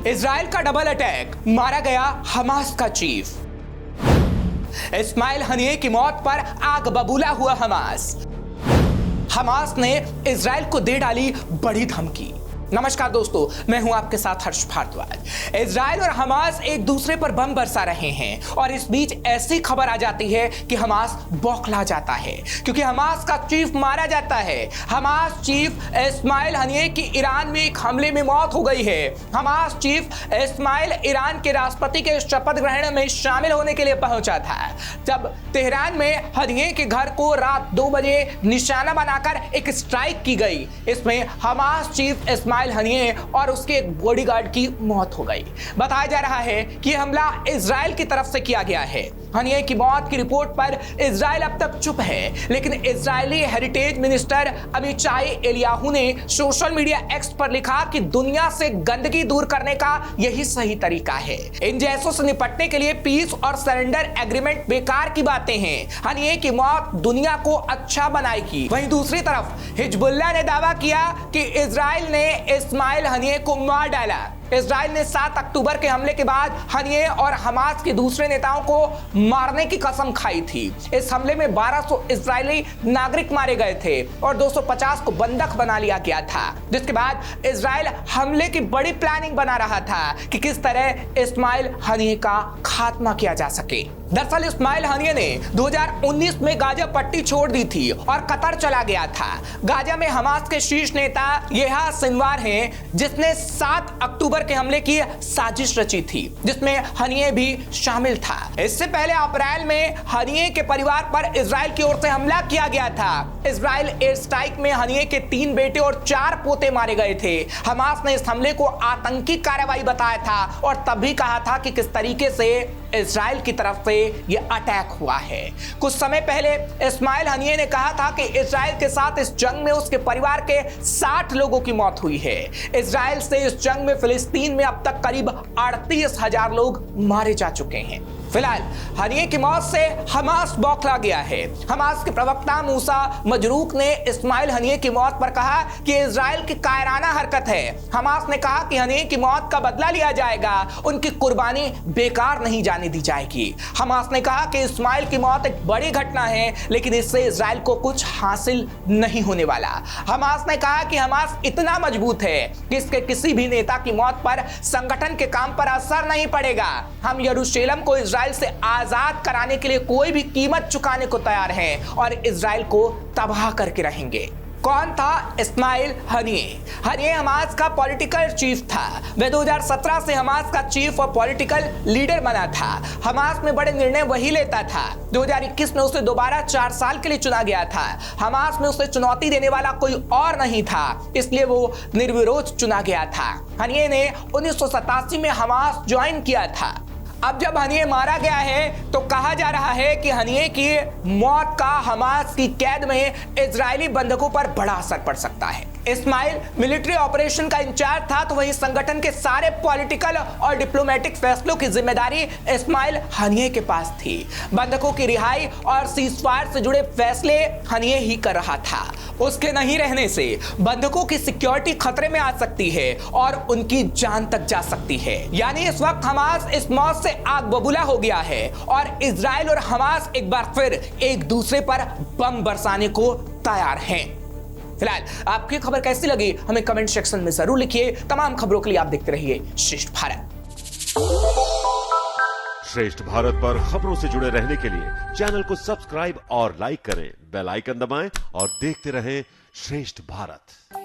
Israel का double attack, मारा गया हमास का चीफ। इस्माइल हनिये की मौत पर आग बबूला हुआ हमास ने इजराइल को दे डाली बड़ी धमकी। नमस्कार दोस्तों, मैं हूं आपके साथ हर्ष भारद्वाज। इजराइल और हमास एक दूसरे पर बम बरसा रहे हैं और इस बीच ऐसी खबर आ जाती है कि हमास बौखला जाता है क्योंकि हमास का चीफ मारा जाता है। हमास चीफ इस्माइल हनिये की ईरान में एक हमले में मौत हो गई है। हमास चीफ इस्माइल ईरान के राष्ट्रपति के शपथ ग्रहण में शामिल होने के लिए पहुंचा था जब तेहरान में हनिये के घर को रात 2 बजे निशाना बनाकर एक स्ट्राइक की गई। इसमें हमास चीफ इस्माइल हनिये और उसके एक बॉडीगार्ड की मौत हो गई। बताया जा रहा है कि हमला इजराइल की तरफ से किया गया है। हनिये की मौत की रिपोर्ट पर इजराइल अब तक चुप है, लेकिन इजरायली हेरिटेज मिनिस्टर अमीचाई एलियाहू ने सोशल मीडिया एक्स पर लिखा कि दुनिया से गंदगी दूर करने का यही सही तरीका है। इन जैसों से निपटने के लिए पीस और सरेंडर एग्रीमेंट बेकार की बातें हैं। हनिये की मौत दुनिया को अच्छा बनाएगी। वहीं दूसरी तरफ हिजबुल्लाह ने दावा किया कि इजराइल ने इस्माइल हनिये को मार डाला। इजराइल ने 7 अक्टूबर के हमले के बाद हनिये और हमास के दूसरे नेताओं को मारने की कसम खाई थी। इस हमले में 1200 इजरायली नागरिक मारे गए थे और 250 को बंधक बना लिया गया था, जिसके बाद इजराइल हमले की बड़ी प्लानिंग बना रहा था कि किस तरह इस्माइल हनिये का खात्मा किया जा सके। दरअसल इस्माइल हनिये ने 2019 में गाजा पट्टी छोड़ दी थी और कतर चला गया था। गाजा में हमास के शीर्ष नेता यह्या सिनवार हैं, जिसने 7 अक्टूबर के हमले की साजिश रची थी, जिसमें हनिये भी शामिल था। इससे पहले अप्रैल में हनिये के परिवार पर इजराइल की ओर से हमला किया गया था। इजराइल एयर स्ट्राइक में हनिये के 3 बेटे और 4 पोते मारे गए थे। हमास ने इस हमले को आतंकी कार्रवाई बताया था और तब भी कहा था कि किस तरीके से इजराइल की तरफ से यह अटैक हुआ है। कुछ समय पहले इस्माइल हनिये ने कहा था कि इजराइल के साथ इस जंग में उसके परिवार के 60 लोगों की मौत हुई है। इजराइल से इस जंग में फिलिस्तीन में अब तक करीब 38,000 लोग मारे जा चुके हैं। फिलहाल हनिये की मौत से हमास बौखला गया है। हमास के प्रवक्ता मूसा मजरूक ने इस्माइल हनिये की मौत पर कहा कि इजराइल की कायराना हरकत है। हमास ने कहा कि हनिये की मौत का बदला लिया जाएगा, उनकी कुर्बानी बेकार नहीं जाने दी जाएगी। हमास ने कहा कि इस्माइल की मौत एक बड़ी घटना है, लेकिन इससे इजराइल को कुछ हासिल नहीं होने वाला। हमास ने कहा कि हमास इतना मजबूत है कि इसके किसी भी नेता की मौत पर संगठन के काम पर असर नहीं पड़ेगा। हम यरूशलेम को इजराइल से आजाद कराने के लिए कोई भी कीमत चुकाने को तैयार हैं और इजराइल को तबाह करके रहेंगे। कौन था इस्माइल हनिये? हनिये हमास का पॉलिटिकल चीफ था। वह 2017 से हमास का चीफ और पॉलिटिकल लीडर बना था। हमास में बड़े निर्णय वही लेता था। 2021 में उसे दोबारा 4 साल के लिए चुना गया था। हमास में उसे चुनौती देने वाला कोई और नहीं था, इसलिए वो निर्विरोध चुना गया था। हनिये ने 1987 में हमास ज्वाइन किया था। अब जब हनिये मारा गया है तो कहा जा रहा है कि हनिये की मौत का हमास की कैद में इजरायली बंधकों पर बड़ा असर पड़ सकता है। इस्माइल मिलिट्री ऑपरेशन का इंचार्ज था, तो वही संगठन के सारे पॉलिटिकल और डिप्लोमेटिक फैसलों की जिम्मेदारी इस्माइल हनिये के पास थी। बंधकों की रिहाई और सीजफायर से जुड़े फैसले हनिये ही कर रहा था। उसके नहीं रहने से बंधकों की सिक्योरिटी खतरे में आ सकती है और उनकी जान तक जा सकती है। यानी इस वक्त हमास इस मौत से आग बबूला हो गया है और इजराइल और हमास एक बार फिर एक दूसरे पर बम बरसाने को तैयार हैं। फिलहाल आपकी खबर कैसी लगी हमें कमेंट सेक्शन में जरूर लिखिए। तमाम खबरों के लिए आप देखते रहिए श्रेष्ठ भारत। श्रेष्ठ भारत पर खबरों से जुड़े रहने के लिए चैनल को सब्सक्राइब और लाइक करें, बेल आइकन दबाएं और देखते रहें श्रेष्ठ भारत।